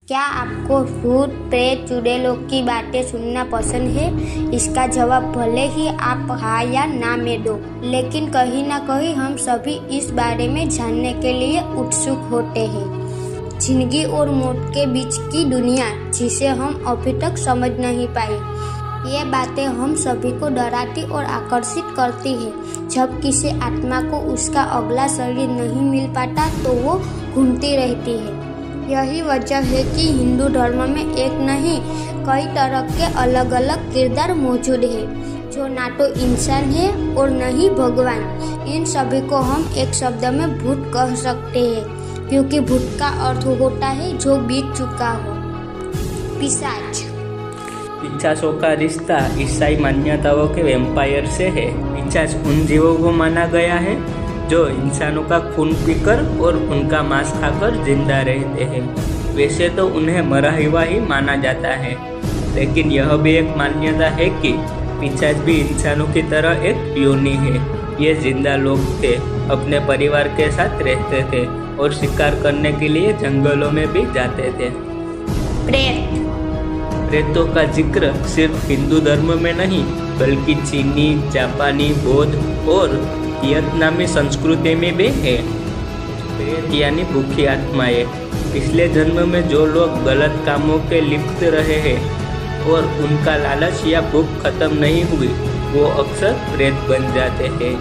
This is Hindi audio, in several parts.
क्या आपको भूत प्रेत चुड़ैलों की बातें सुनना पसंद है? इसका जवाब भले ही आप हाँ या ना में दो, लेकिन कहीं ना कहीं हम सभी इस बारे में जानने के लिए उत्सुक होते हैं। जिंदगी और मौत के बीच की दुनिया जिसे हम अभी तक समझ नहीं पाए, ये बातें हम सभी को डराती और आकर्षित करती है। जब किसी आत्मा को उसका अगला शरीर नहीं मिल पाता तो वो घूमती रहती है। यही वजह है कि हिंदू धर्म में एक नहीं कई तरह के अलग अलग किरदार मौजूद है, जो ना तो इंसान है और न ही भगवान। इन सभी को हम एक शब्द में भूत कह सकते हैं, क्योंकि भूत का अर्थ होता है जो बीत चुका हो। पिशाच। पिशाचों का रिश्ता ईसाई मान्यताओं के वैम्पायर से है। पिशाच उन जीवों को माना गया है जो इंसानों का खून पीकर और उनका मांस खाकर जिंदा रहते हैं। वैसे तो उन्हें मरा हुआ ही माना जाता है, लेकिन यह भी एक मान्यता है कि पिशाच भी इंसानों की तरह एक योनि है। ये जिंदा लोग थे, अपने परिवार के साथ रहते थे और शिकार करने के लिए जंगलों में भी जाते थे। प्रेत। प्रेतों का जिक्र सिर्फ हिंदू धर्म में नहीं, बल्कि चीनी, जापानी, बौद्ध और वियतनामी संस्कृति में भी है। प्रेत यानी भूखी आत्माएं। पिछले जन्म में जो लोग गलत कामों के लिप्त रहे हैं और उनका लालच या भूख खत्म नहीं हुई, वो अक्सर प्रेत बन जाते हैं।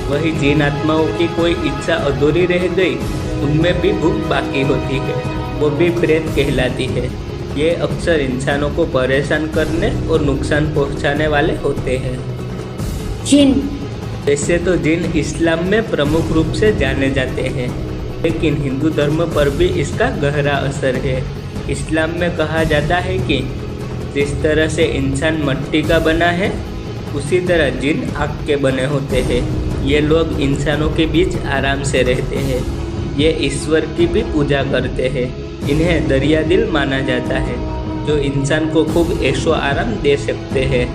वही जिन आत्माओं की कोई इच्छा अधूरी रह गई, उनमें भी भूख बाकी होती है, वो भी प्रेत कहलाती है। ये अक्सर इंसानों को परेशान करने और नुकसान पहुंचाने वाले होते हैं। जिन। वैसे तो जिन इस्लाम में प्रमुख रूप से जाने जाते हैं, लेकिन हिंदू धर्म पर भी इसका गहरा असर है। इस्लाम में कहा जाता है कि जिस तरह से इंसान मिट्टी का बना है, उसी तरह जिन आग के बने होते हैं। ये लोग इंसानों के बीच आराम से रहते हैं। ये ईश्वर की भी पूजा करते हैं। इन्हें दरिया दिल माना जाता है, जो इंसान को खूब ऐशो आराम दे सकते हैं,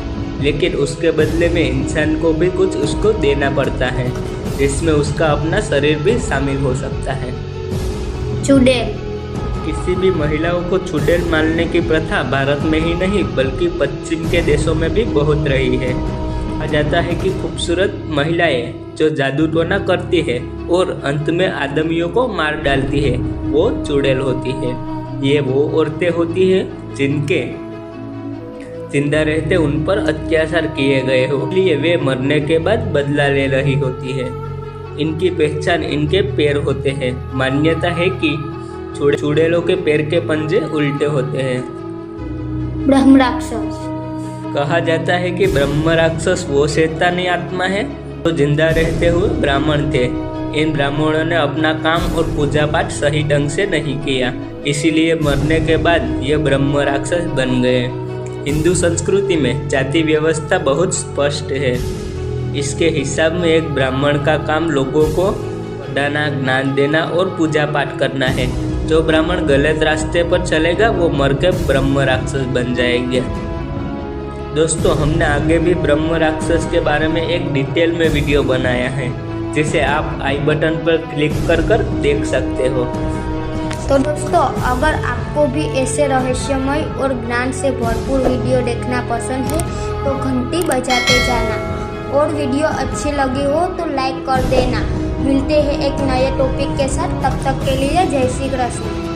लेकिन उसके बदले में इंसान को भी कुछ उसको देना पड़ता है, जिसमें उसका अपना शरीर भी शामिल हो सकता है। चुड़ैल। किसी भी महिलाओं को चुड़ैल मानने की प्रथा भारत में ही नहीं, बल्कि पश्चिम के देशों में भी बहुत रही है। कहा जाता है कि खूबसूरत महिलाएं जो जादू टोना करती है और अंत में आदमियों को मार डालती है, वो चुड़ैल होती है। ये वो औरतें होती हैं जिनके जिंदा रहते उन पर अत्याचार किए गए हो, इसलिए वे मरने के बाद बदला ले रही होती है। इनकी पहचान इनके पैर होते हैं। मान्यता है कि चुड़ैलों के पैर के पंजे उल्टे होते हैं। ब्रह्म राक्षस। कहा जाता है कि ब्रह्म राक्षस वो शैतानी आत्मा है जो जिंदा रहते हुए ब्राह्मण थे। इन ब्राह्मणों ने अपना काम और पूजा पाठ सही ढंग से नहीं किया, इसीलिए मरने के बाद ये ब्रह्म राक्षस बन गए। हिंदू संस्कृति में जाति व्यवस्था बहुत स्पष्ट है। इसके हिसाब में एक ब्राह्मण का काम लोगों को पढ़ाना, ज्ञान देना और पूजा पाठ करना है। जो ब्राह्मण गलत रास्ते पर चलेगा वो मर के ब्रह्म राक्षस बन जाएंगे। दोस्तों, हमने आगे भी ब्रह्म राक्षस के बारे में एक डिटेल में वीडियो बनाया है, जिसे आप आई बटन पर क्लिक कर देख सकते हो। तो दोस्तों, अगर आपको भी ऐसे रहस्यमय और ज्ञान से भरपूर वीडियो देखना पसंद है तो घंटी बजाते जाना, और वीडियो अच्छी लगी हो तो लाइक कर देना। मिलते हैं एक नए टॉपिक के साथ, तब तक के लिए जय श्री कृष्ण।